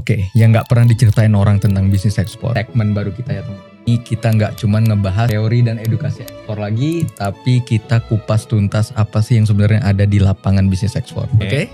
Oke, yang nggak pernah diceritain orang tentang bisnis ekspor. Segmen baru kita ya teman-teman. Ini kita nggak cuma ngebahas teori dan edukasi ekspor lagi, tapi kita kupas tuntas apa sih yang sebenarnya ada di lapangan bisnis ekspor. Oke.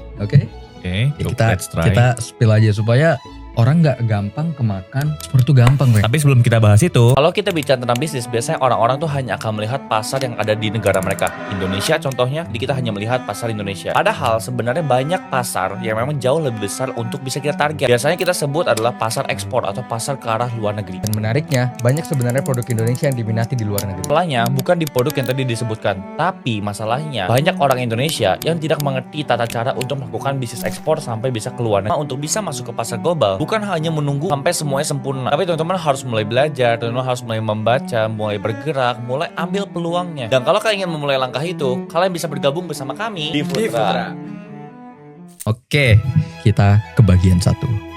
Kita spill aja supaya orang nggak gampang kemakan ekspor itu gampang, Bang. Tapi sebelum kita bahas itu, kalau kita bicara tentang bisnis, biasanya orang-orang tuh hanya akan melihat pasar yang ada di negara mereka. Indonesia contohnya, kita hanya melihat pasar Indonesia. Padahal sebenarnya banyak pasar yang memang jauh lebih besar untuk bisa kita target. Biasanya kita sebut adalah pasar ekspor atau pasar ke arah luar negeri. Dan menariknya, banyak sebenarnya produk Indonesia yang diminati di luar negeri. Masalahnya bukan di produk yang tadi disebutkan, tapi masalahnya banyak orang Indonesia yang tidak mengerti tata cara untuk melakukan bisnis ekspor sampai bisa keluar negeri. Untuk bisa masuk ke pasar global, bukan hanya menunggu sampai semuanya sempurna, tapi teman-teman harus mulai belajar, teman-teman harus mulai membaca, mulai bergerak, mulai ambil peluangnya. Dan kalau kalian ingin memulai langkah itu, kalian bisa bergabung bersama kami di Futra. Oke, kita ke bagian 1.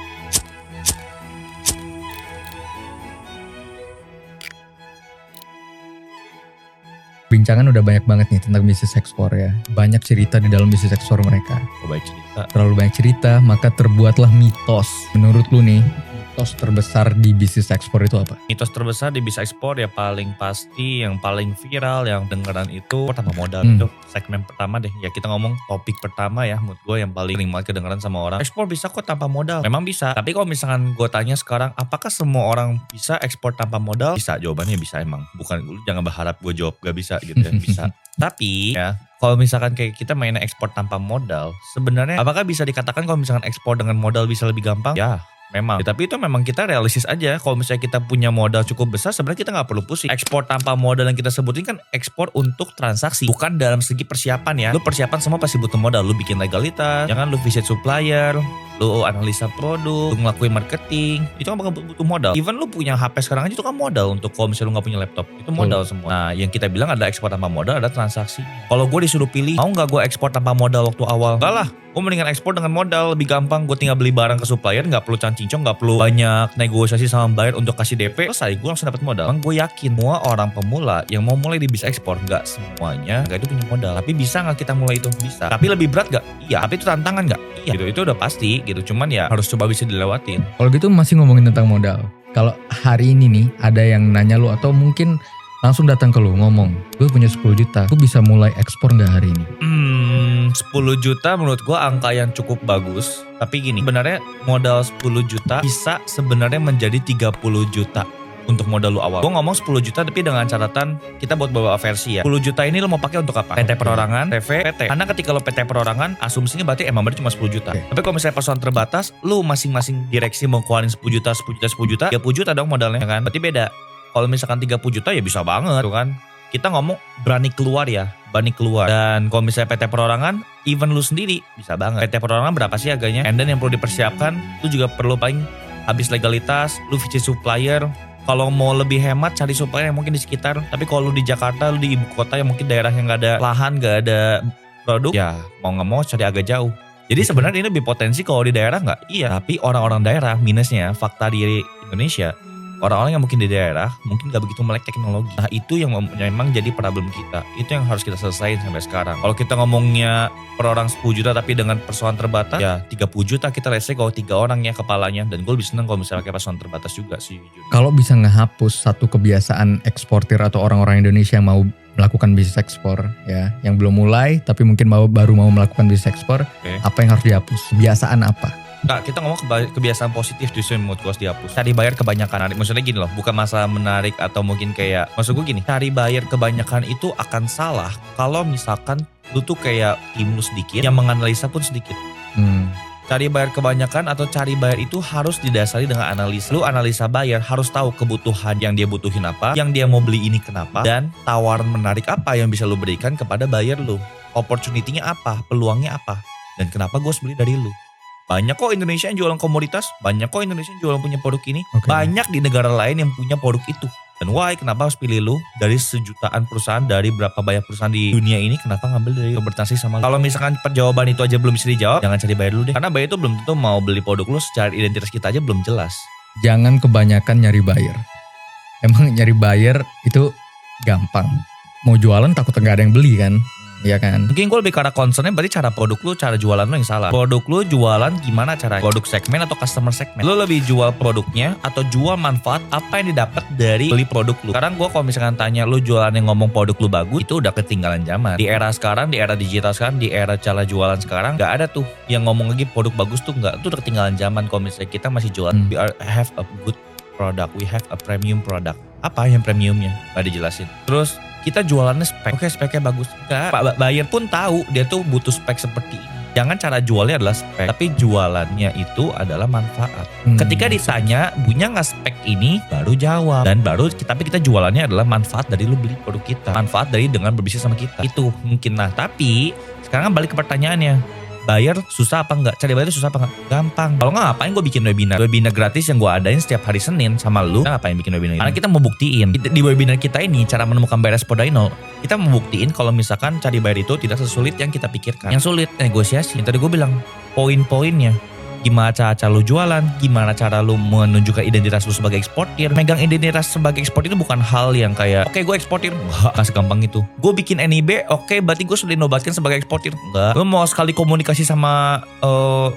Bincangan udah banyak banget nih tentang bisnis ekspor ya. Banyak cerita di dalam bisnis ekspor mereka. Terlalu banyak cerita, maka terbuatlah mitos. Menurut lu nih, mitos terbesar di bisnis ekspor itu apa? Mitos terbesar di bisnis ekspor ya paling pasti, yang paling viral, yang dengeran itu tanpa modal. Itu segmen pertama deh. Ya kita ngomong topik pertama ya, menurut gue yang paling banget kedengeran sama orang. Ekspor bisa kok tanpa modal. Memang bisa. Tapi kalau misalkan gue tanya sekarang, apakah semua orang bisa ekspor tanpa modal? Bisa, jawabannya bisa emang. Bukan, lu jangan berharap gue jawab gak bisa gitu ya. Bisa. Tapi ya, kalau misalkan kayak kita mainnya ekspor tanpa modal, sebenarnya apakah bisa dikatakan kalau misalkan ekspor dengan modal bisa lebih gampang? Ya, memang. Ya, tapi itu memang kita realistis aja. Kalau misalnya kita punya modal cukup besar, sebenarnya kita nggak perlu pusing. Ekspor tanpa modal yang kita sebutin kan ekspor untuk transaksi, bukan dalam segi persiapan ya. Lu persiapan semua pasti butuh modal. Lu bikin legalitas, jangan lu visit supplier, lu analisa produk, lu ngelakuin marketing, itu kan bakal butuh modal. Even lu punya HP sekarang aja itu kan modal untuk kalau misalnya lu gak punya laptop, itu modal semua. Nah, yang kita bilang ada ekspor tanpa modal, ada transaksi. Kalau gue disuruh pilih, mau gak gue ekspor tanpa modal waktu awal? Enggak lah, gue mendingan ekspor dengan modal, lebih gampang. Gue tinggal beli barang ke supplier, gak perlu cancing-cong, gak perlu banyak negosiasi sama buyer untuk kasih DP, selesai, gue langsung dapat modal. Emang gue yakin semua orang pemula yang mau mulai di bisnis ekspor, gak semuanya gak itu punya modal. Tapi bisa gak kita mulai itu? Bisa. Tapi lebih berat gak? Iya. Tapi itu tantangan gak? Iya. Gitu, itu udah pasti gitu, cuman ya harus coba bisa dilewatin. Kalau gitu masih ngomongin tentang modal. Kalau hari ini nih ada yang nanya lu atau mungkin langsung datang ke lu ngomong, gue punya 10 juta, gue bisa mulai ekspor gak hari ini? 10 juta menurut gue angka yang cukup bagus. Tapi gini, sebenarnya modal 10 juta bisa sebenarnya menjadi 30 juta untuk modal lu awal. Gue ngomong 10 juta tapi dengan catatan kita buat beberapa versi ya. 10 juta ini lu mau pakai untuk apa? PT perorangan, TV, PT. Karena ketika lu PT perorangan, asumsinya berarti emang berarti cuma 10 juta. Tapi kalau misalnya perusahaan terbatas, lu masing-masing direksi mau keluarin 10 juta, 10 juta, 10 juta, 30 juta dong modalnya kan? Berarti beda. Kalau misalkan 30 juta ya bisa banget tuh kan. Kita ngomong berani keluar ya, berani keluar. Dan kalau misalnya PT perorangan, even lu sendiri bisa banget. PT perorangan berapa sih harganya? And then yang perlu dipersiapkan, lu juga perlu paling habis legalitas, lu visit supplier. Kalau mau lebih hemat cari supplier yang mungkin di sekitar. Tapi kalau lu di Jakarta, lu di ibu kota yang mungkin daerah yang gak ada lahan, gak ada produk, ya mau gak mau cari agak jauh. Jadi sebenarnya ini lebih potensi kalau di daerah gak? Iya. Tapi orang-orang daerah minusnya, fakta di Indonesia, orang-orang yang mungkin di daerah mungkin gak begitu melek teknologi. Nah itu yang memang jadi problem kita. Itu yang harus kita selesaiin sampai sekarang. Kalau kita ngomongnya per orang 10 juta tapi dengan persoalan terbatas, ya 30 juta kita let's say kalau 3 orang ya kepalanya. Dan gue lebih seneng kalau misalnya pakai persoalan terbatas juga sih. Kalau bisa ngehapus satu kebiasaan eksportir atau orang-orang Indonesia yang mau melakukan bisnis ekspor ya, yang belum mulai tapi mungkin baru mau melakukan bisnis ekspor, apa yang harus dihapus? Kebiasaan apa? Nah, kita ngomong kebiasaan positif justru yang menurut gue harus dihapus. Cari bayar kebanyakan. Maksudnya gini loh, bukan masalah menarik atau mungkin kayak, maksud gue gini, cari bayar kebanyakan itu akan salah kalau misalkan lu tuh kayak tim lu sedikit, yang menganalisa pun sedikit. Cari bayar kebanyakan atau cari bayar itu harus didasari dengan analisa. Lu analisa bayar harus tahu kebutuhan yang dia butuhin apa, yang dia mau beli ini kenapa, dan tawaran menarik apa yang bisa lu berikan kepada buyer lu. Opportunity-nya apa, peluangnya apa, dan kenapa gue harus beli dari lu. Banyak kok Indonesia yang jualan komoditas, banyak kok Indonesia yang jualan punya produk ini, banyak di negara lain yang punya produk itu. Dan why? Kenapa harus pilih lu? Dari sejutaan perusahaan, dari berapa banyak perusahaan di dunia ini, kenapa ngambil dari bertransaksi sama lu? Kalau misalkan jawaban itu aja belum bisa dijawab, jangan cari buyer dulu deh. Karena buyer itu belum tentu mau beli produk lu, secara identitas kita aja belum jelas. Jangan kebanyakan nyari buyer. Emang nyari buyer itu gampang. Mau jualan takut nggak ada yang beli kan? ya kan? Mungkin gue lebih ke arah concernnya berarti cara produk lu, cara jualan lu yang salah. Produk lu jualan gimana cara produk segmen atau customer segmen. Lu lebih jual produknya atau jual manfaat apa yang didapat dari beli produk lu. Sekarang gue kalau misalkan tanya lu jualan yang ngomong produk lu bagus, itu udah ketinggalan zaman. Di era sekarang, di era digital sekarang, di era cara jualan sekarang, gak ada tuh yang ngomong lagi produk bagus tuh nggak. Itu udah ketinggalan zaman kalau misalnya kita masih jualan. We have a good product, we have a premium product. Apa yang premiumnya? Gak dijelasin. Terus kita jualannya spek. Oke, speknya bagus. Enggak, Pak buyer pun tahu dia tuh butuh spek seperti ini. Jangan cara jualnya adalah spek, tapi jualannya itu adalah manfaat. Ketika ditanya, punya nggak spek ini, baru jawab. Dan tapi kita jualannya adalah manfaat dari lu beli produk kita. Manfaat dari dengan berbisnis sama kita. Itu mungkin. Nah, tapi sekarang balik ke pertanyaannya. Bayar susah apa enggak? Cari bayar susah apa enggak? Gampang. Kalau enggak ngapain gue bikin webinar? Webinar gratis yang gue adain setiap hari Senin sama lu. Kita ngapain bikin webinar ini? Karena kita mau buktiin. Di webinar kita ini, cara menemukan bayar spot dari nol. Kita mau buktiin kalau misalkan cari bayar itu tidak sesulit yang kita pikirkan. Yang sulit, negosiasi. Tadi gue bilang, poin-poinnya. Gimana cara lu jualan, gimana cara lu menunjukkan identitas lu sebagai eksportir. Megang identitas sebagai eksportir itu bukan hal yang kayak, oke, gue eksportir, enggak segampang itu. Gue bikin NIB, oke, berarti gue sudah dinobatkan sebagai eksportir, enggak. Lu mau sekali komunikasi sama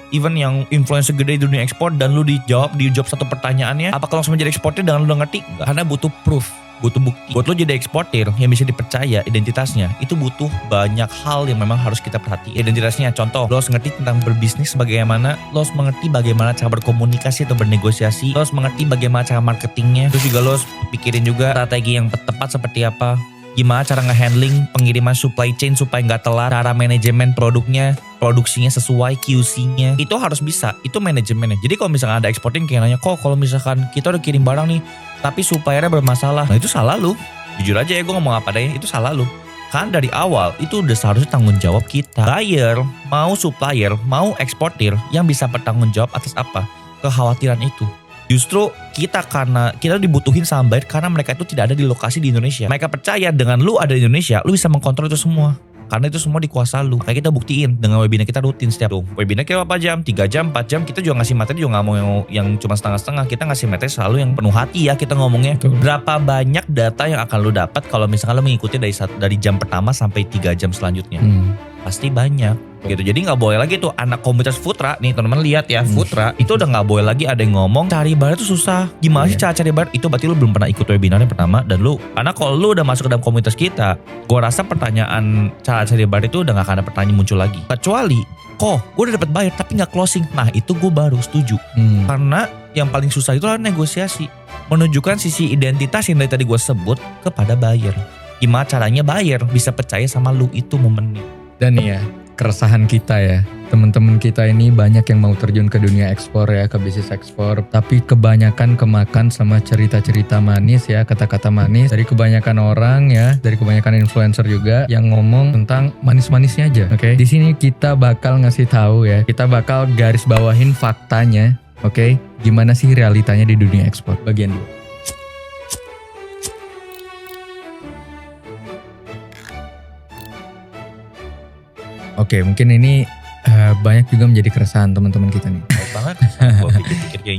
event yang influencer gede di dunia ekspor dan lu dijawab satu pertanyaannya, apakah langsung menjadi eksportir dengan lu udah ngerti? Enggak. Karena butuh proof. Butuh bukti. Buat lo jadi eksportir yang bisa dipercaya identitasnya, itu butuh banyak hal yang memang harus kita perhatikan. Identitasnya, contoh, lo harus ngerti tentang berbisnis bagaimana, lo harus mengerti bagaimana cara berkomunikasi atau bernegosiasi, lo harus mengerti bagaimana cara marketingnya, terus juga lo harus pikirin juga strategi yang tepat seperti apa, gimana cara ngehandling pengiriman supply chain supaya nggak telat, cara manajemen produknya, produksinya sesuai QC-nya, itu harus bisa, itu manajemennya. Jadi kalau misalkan ada eksportir kayak nanya, kok kalau misalkan kita udah kirim barang nih, tapi suppliernya bermasalah, nah itu salah lu. Jujur aja ya, gue ngomong apa adanya, itu salah lu. Kan dari awal itu udah seharusnya tanggung jawab kita. Buyer, mau supplier, mau eksportir, yang bisa bertanggung jawab atas apa? Kekhawatiran itu. Justru karena kita dibutuhin sama buyer karena mereka itu tidak ada di lokasi di Indonesia. Mereka percaya dengan lu ada di Indonesia, lu bisa mengkontrol itu semua. Karena itu semua dikuasa lu. Makanya kita buktiin dengan webinar kita rutin setiap tuh. Webinar kita berapa jam? 3 jam, 4 jam. Kita juga ngasih materi juga gak mau yang cuma setengah-setengah. Kita ngasih materi selalu yang penuh hati ya kita ngomongnya. Betul. Berapa banyak data yang akan lu dapat kalau misalkan lu mengikuti dari jam pertama sampai 3 jam selanjutnya. Pasti banyak gitu. Jadi gak boleh lagi tuh anak komunitas Futra nih teman-teman lihat ya, Futra itu udah gak boleh lagi ada yang ngomong cari bayar itu susah. Gimana sih cara cari bayar? Itu berarti lu belum pernah ikut webinar yang pertama. Dan lu, karena kalau lu udah masuk ke dalam komunitas kita, gua rasa pertanyaan cara cari bayar itu udah gak akan ada pertanyaan muncul lagi. Kecuali kok gue udah dapat bayar tapi gak closing. Nah itu gue baru setuju. Karena yang paling susah itu adalah negosiasi, menunjukkan sisi identitas yang dari tadi gue sebut kepada buyer. Gimana caranya buyer bisa percaya sama lu, itu momennya. Dan ya, keresahan kita ya, teman-teman kita ini banyak yang mau terjun ke dunia ekspor ya, ke bisnis ekspor, tapi kebanyakan kemakan sama cerita-cerita manis ya, kata-kata manis dari kebanyakan orang ya, dari kebanyakan influencer juga yang ngomong tentang manis-manisnya aja. Oke, di sini kita bakal ngasih tahu ya, kita bakal garis bawahin faktanya. Oke, gimana sih realitanya di dunia ekspor? Bagian 2. Oke, mungkin ini banyak juga menjadi keresahan teman-teman kita nih. Baik banget.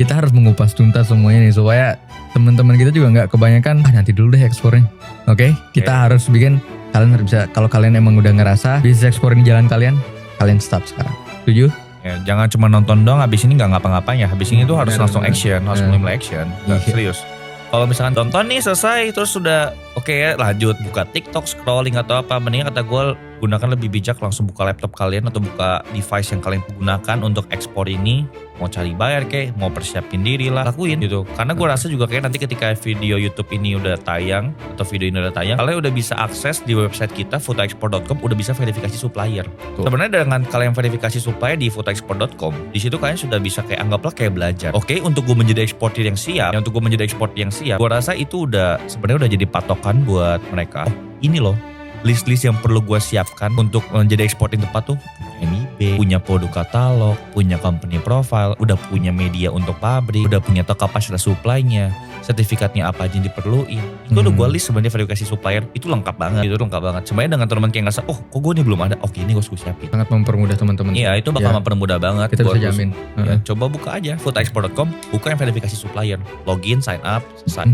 Kita harus mengupas tuntas semuanya nih supaya teman-teman kita juga nggak kebanyakan nanti dulu deh ekspornya. Oke, kita harus bikin, kalian harus bisa, kalau kalian emang udah ngerasa bisnis ekspor ini jalan kalian start sekarang. Setuju? Ya, jangan cuma nonton doang, habis ini nggak ngapa-ngapain ya. Habis ini tuh harus langsung action, harus mulai action. Serius. Kalau misalkan tonton nih selesai terus sudah oke ya, lanjut buka TikTok, scrolling atau apa, mendingan kata gue gunakan lebih bijak, langsung buka laptop kalian atau buka device yang kalian gunakan untuk ekspor ini. Mau cari bayar kayak, mau persiapin diri lah, lakuin gitu. Karena gue rasa juga kayak nanti ketika video YouTube ini udah tayang atau video ini udah tayang, kalian udah bisa akses di website kita fotoexport.com, udah bisa verifikasi supplier. Sebenarnya dengan kalian verifikasi supplier di fotoexport.com, di situ kalian sudah bisa kayak anggaplah kayak belajar. Oke, untuk gue menjadi eksportir yang siap, untuk gue menjadi eksportir yang siap, gue rasa itu udah sebenarnya udah jadi patokan buat mereka. Oh, ini loh list-list yang perlu gue siapkan untuk menjadi eksportir tepat tuh. Ini eBay, punya produk katalog, punya company profile, udah punya media untuk pabrik, udah punya kapasitas supply-nya, sertifikatnya apa aja yang diperluin. Itu udah gue list sebenarnya verifikasi supplier, itu lengkap banget. Itu lengkap banget. Sebenarnya dengan teman kayak ngerasa, oh kok gue nih belum ada, oke ini gue siapin. Sangat mempermudah teman-teman. Iya itu bakal mempermudah banget. Kita bisa jamin. Ya, coba buka aja foodexport.com, buka yang verifikasi supplier, login, sign up,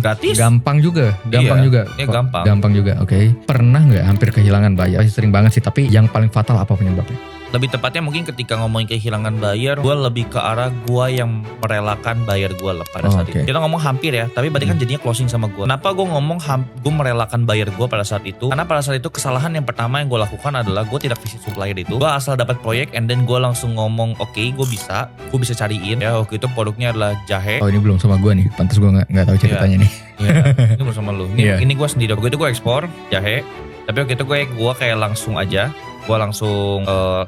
gratis. Gampang juga, Iya gampang. Gampang juga, oke. Pernah nggak hampir kehilangan buyer? Pasti sering banget sih, tapi yang paling fatal apa penyebabnya? Lebih tepatnya mungkin ketika ngomongin kehilangan buyer, gue lebih ke arah gue yang merelakan buyer gue pada saat itu. Kita ngomong hampir ya, tapi berarti kan jadinya closing sama gue. Kenapa gue ngomong gue merelakan buyer gue pada saat itu? Karena pada saat itu kesalahan yang pertama yang gue lakukan adalah gue tidak visit supplier itu. Gue asal dapat proyek and then gue langsung ngomong, oke, gue bisa cariin. Ya waktu itu produknya adalah jahe. Oh ini belum sama gue nih, pantas gue nggak tahu ceritanya nih. Iya, ini belum sama lu. Ini gue sendiri. Waktu itu gue ekspor jahe, tapi waktu itu gue kayak langsung aja. Gue langsung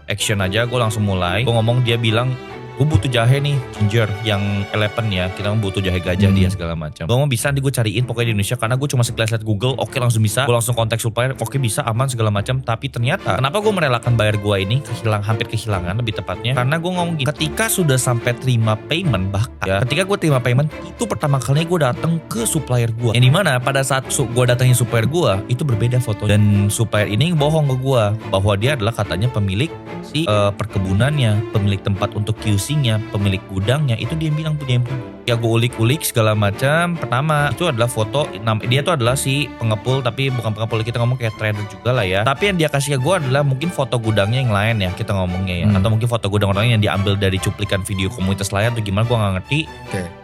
action aja, gue langsung mulai. Gue ngomong, dia bilang, gue butuh jahe nih, ginger yang 11 ya. Kita butuh jahe gajah dia segala macam. Gue mau bisa, nanti gue cariin pokoknya di Indonesia. Karena gue cuma sekilas lihat Google, oke langsung bisa. Gue langsung kontak supplier, oke bisa, aman segala macam. Tapi ternyata, kenapa gue merelakan buyer gue ini hampir kehilangan lebih tepatnya? Karena gue ngomong gini, ketika sudah sampai terima payment, bahkan ya, ketika gue terima payment, itu pertama kalinya gue datang ke supplier gue. Yang dimana pada saat gue datangin supplier gue, itu berbeda foto. Dan supplier ini bohong ke gue bahwa dia adalah katanya pemilik si perkebunannya, pemilik tempat untuk QC-nya, pemilik gudangnya, itu dia yang bilang punya. Ya gue ulik-ulik segala macam. Pertama itu adalah foto, dia tuh adalah si pengepul, tapi bukan pengepul, kita ngomong kayak trader juga lah ya. Tapi yang dia kasih ke gue adalah mungkin foto gudangnya yang lain ya, kita ngomongnya ya. Atau mungkin foto gudang orang yang diambil dari cuplikan video komunitas layar atau gimana, gue gak ngerti.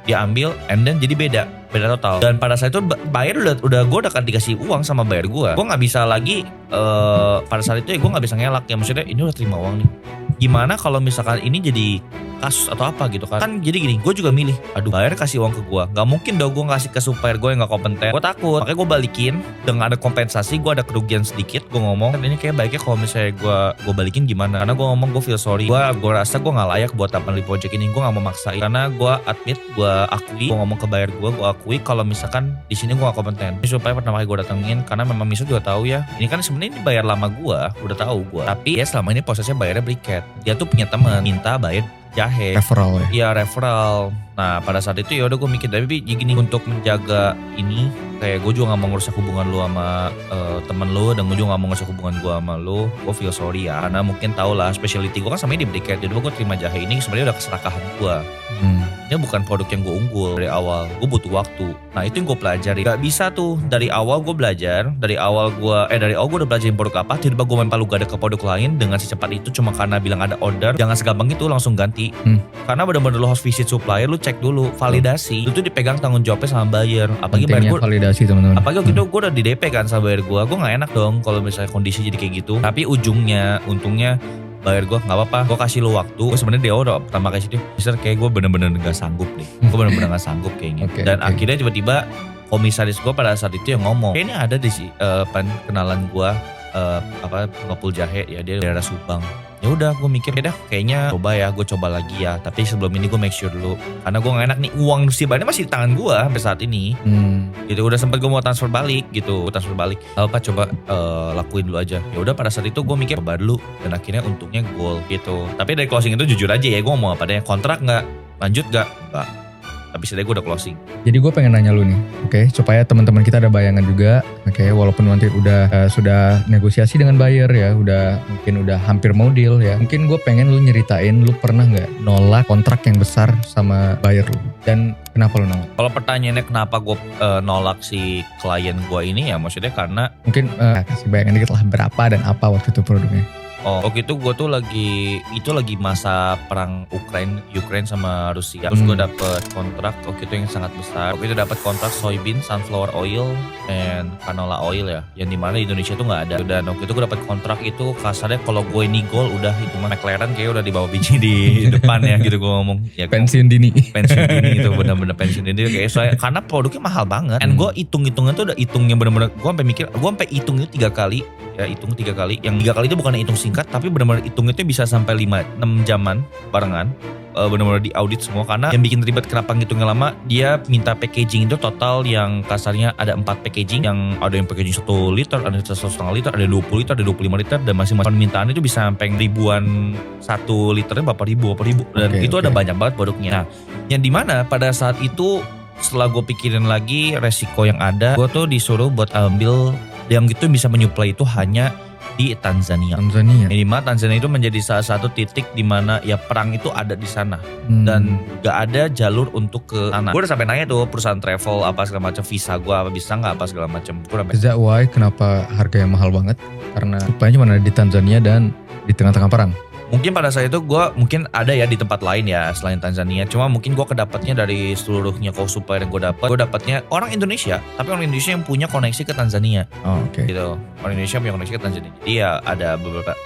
Dia ambil and then jadi beda total. Dan pada saat itu buyer udah gue udah kan dikasih uang sama buyer gue gak bisa lagi pada saat itu ya gue gak bisa ngelak ya, maksudnya ini udah terima uang nih, gimana kalau misalkan ini jadi kasus atau apa gitu kan jadi gini, gue juga milih, aduh buyer kasih uang ke gue, gak mungkin dong gue ngasih ke supplier gue yang gak kompeten, gue takut, makanya gue balikin dengan ada kompensasi, gue ada kerugian sedikit, gue ngomong ini kayak baiknya kalau misalnya gue balikin gimana, karena gue ngomong gue feel sorry, gue rasa gue gak layak buat tampil di project ini, gue gak mau maksain, karena gue admit, gue akui, gue ngomong ke buyer gue akui kalau misalkan di sini gue gak kompeten, ini supaya pertama kali gue datengin, karena memang Miso juga tahu ya, ini kan sebenarnya ini bayar lama gue, udah tahu gue, tapi ya selama ini prosesnya bayarnya briket, dia tuh punya teman minta bayar jahe, referral ya? Iya referral. Nah pada saat itu ya udah gue mikir, tapi gini, untuk menjaga ini kayak gue juga gak mau ngerusak hubungan lu sama temen lu, dan gue juga gak mau ngerusak hubungan gue sama lu. Gue feel sorry ya, karena mungkin tau lah specialty gue kan sama ini di briket, jadi gue terima jahe ini sebenarnya udah keserakahan gue. Ini bukan produk yang gue unggul dari awal, gue butuh waktu. Nah itu yang gue pelajari, gak bisa tuh dari awal gue belajar, dari awal gue udah belajarin produk apa, tiba-tiba gue main palu gada ke produk lain dengan secepat itu cuma karena bilang ada order. Jangan segampang itu langsung ganti, karena bener-bener lo harus visit supplier, lu cek dulu, validasi, itu tuh dipegang tanggung jawabnya sama buyer. Apalagi buyer gue validasi teman-teman. Apalagi waktu itu gue udah di DP kan sama buyer gue gak enak dong kalau misalnya kondisi jadi kayak gitu. Tapi untungnya bayar gue gak apa-apa, gue kasih lo waktu. Gue sebenarnya dia udah pertama kasih dia, Mister kayak gue bener-bener gak sanggup nih, gue bener-bener gak sanggup kayaknya. Dan akhirnya tiba-tiba komisaris gue pada saat itu yang ngomong, kayaknya ada di kenalan gue pengepul jahe ya, dia daerah Subang. Ya udah gue mikir ya dah kayaknya gue coba lagi ya, tapi sebelum ini gue make sure dulu, karena gue gak enak nih, uang si bayarnya masih di tangan gue sampai saat ini. Gitu udah sempet gue mau transfer balik coba lakuin dulu aja. Ya udah pada saat itu gue mikir coba dulu, dan akhirnya untungnya goal gitu. Tapi dari closing itu jujur aja ya, gue mau apa deh, kontrak nggak lanjut nggak, tapi setidaknya gue udah closing. Jadi gue pengen nanya lu nih, oke, supaya teman-teman kita ada bayangan juga, oke, walaupun nanti sudah negosiasi dengan buyer ya, mungkin udah hampir mau deal ya, mungkin gue pengen lu nyeritain lu pernah nggak nolak kontrak yang besar sama buyer lu, dan kenapa lu nolak? Kalau pertanyaannya kenapa gue nolak si klien gue ini ya, maksudnya karena mungkin kasih bayangan dikit lah berapa dan apa waktu itu produknya. Waktu itu gue tuh lagi masa perang Ukraine sama Rusia. Terus gue dapet kontrak waktu itu yang sangat besar. Waktu itu dapet kontrak soybean, sunflower oil, and canola oil ya, yang dimana di Indonesia tuh nggak ada. Dan waktu itu gue dapet kontrak itu kasarnya kalau gue ini goal udah itu mah McLaren kayak udah dibawa biji di depan ya gitu gue ngomong. Ya, pensiun dini itu benar-benar pensiun dini kayak soalnya karena produknya mahal banget. And gue hitung-hitungan tuh udah hitungnya benar-benar gue sampai mikir, gue sampai hitung itu 3 kali. ya hitung 3 kali. Yang 3 kali itu bukan hitung singkat, tapi benar-benar hitungnya itu bisa sampai 5-6 jaman barengan. Benar-benar diaudit semua, karena yang bikin ribet kenapa ngitungnya lama, dia minta packaging itu total yang kasarnya ada 4 packaging, yang ada yang packaging 1 liter, ada 1,5 liter, ada 20 liter, ada 25 liter, dan masing-masing permintaan itu bisa sampai ribuan, 1 liternya berapa ribu, dan itu ada banyak banget produknya. Nah, yang dimana pada saat itu setelah gue pikirin lagi resiko yang ada, gue tuh disuruh buat ambil yang gitu bisa menyuplai itu hanya di Tanzania. Minimal Tanzania itu menjadi salah satu titik di mana ya perang itu ada di sana dan gak ada jalur untuk ke sana. Gue udah sampai nanya tuh perusahaan travel apa segala macam, visa gue apa bisa nggak apa segala macam. Is that why kenapa harganya mahal banget? Karena supaya cuma ada di Tanzania dan di tengah-tengah perang. Mungkin pada saat itu gue mungkin ada ya di tempat lain ya selain Tanzania. Cuma mungkin gue kedapatnya dari seluruhnya supplier yang gue dapatnya orang Indonesia, tapi orang Indonesia yang punya koneksi ke Tanzania. Oh, oke. Gitu. Orang Indonesia punya koneksi ke Tanzania. Jadi ya ada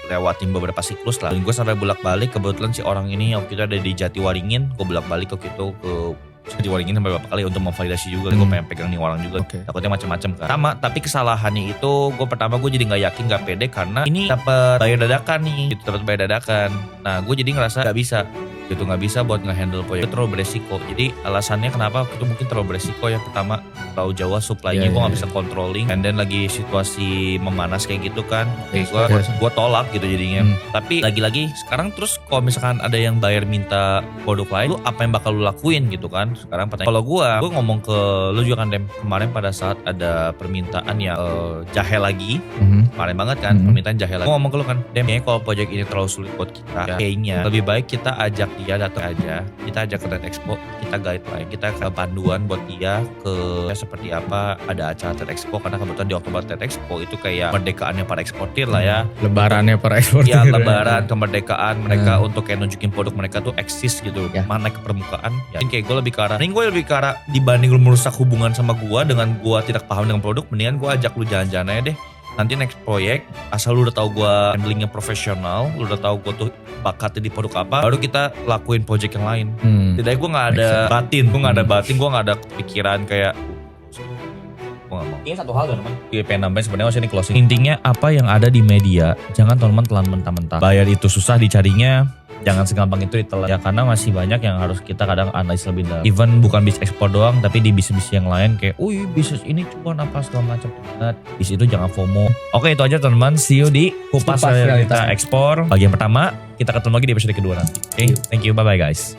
lewatin beberapa siklus lah. Dan gue sampai bolak-balik, kebetulan si orang ini waktu itu ada di Jatiwaringin. Gue bolak-balik waktu itu ke Jatiwaringin sampai beberapa kali untuk memvalidasi juga. Gue pengen pegang nih orang juga. Takutnya macam-macam kan. Sama, tapi kesalahannya itu gue jadi nggak yakin, nggak pede karena ini dapat bayar dadakan nih. Gitu, dapat bayar dadakan. Nah, gue jadi ngerasa nggak bisa. Gitu, nggak bisa buat nge-handle proyek. Itu terlalu beresiko. Jadi alasannya kenapa itu mungkin terlalu beresiko ya. Pertama, terlalu jauh supply-nya, gue nggak bisa controlling. And then lagi situasi memanas kayak gitu kan. Gue tolak gitu jadinya. Tapi lagi-lagi sekarang terus kalau misalkan ada yang bayar minta produk lain, lu apa yang bakal lu lakuin gitu kan? Sekarang pertanyaan, kalau gue ngomong ke lu juga kan Dem, kemarin pada saat ada permintaan yang jahe lagi, kemarin banget kan permintaan jahe lagi. Gue ngomong ke lu kan, Dem, kayaknya kalau proyek ini terlalu sulit buat kita, kayaknya lebih baik kita ajak dia datang aja, kita ajak ke Trade Expo, kita guideline, kita ke panduan buat dia ke seperti apa ada acara Trade Expo, karena kebetulan di Oktober Trade Expo itu kayak merdekaannya para eksportir lah ya, lebarannya para eksportir. Ya lebaran, kemerdekaan mereka untuk kayak nunjukin produk mereka tuh eksis gitu, mana ke permukaan. Ya, kayak gue lebih ke arah, dibanding lu merusak hubungan sama gue dengan gue tidak paham dengan produk, mendingan gue ajak lu jalan-jalan aja deh. Nanti next proyek, asal lu udah tahu gue handlingnya profesional, lu udah tahu gue tuh bakatnya di produk apa, baru kita lakuin proyek yang lain. Tidaknya gue nggak ada batin, gue nggak ada pikiran kayak gue nggak mau. Ini satu hal teman-teman. Pengen nambahin sebenarnya masih ini closing. Intinya apa yang ada di media, jangan teman-teman telan mentah-mentah. Bayar itu susah dicarinya. Jangan segampang itu ditelan ya, karena masih banyak yang harus kita kadang analis lebih dalam. Even bukan bisnis ekspor doang, tapi di bisnis yang lain kayak, bisnis ini cuan apa segala macam. Di situ jangan FOMO. Oke, itu aja teman-teman. See you di Kupas Realita Ekspor bagian pertama. Kita ketemu lagi di episode kedua nanti. Oke, thank you. Bye bye guys.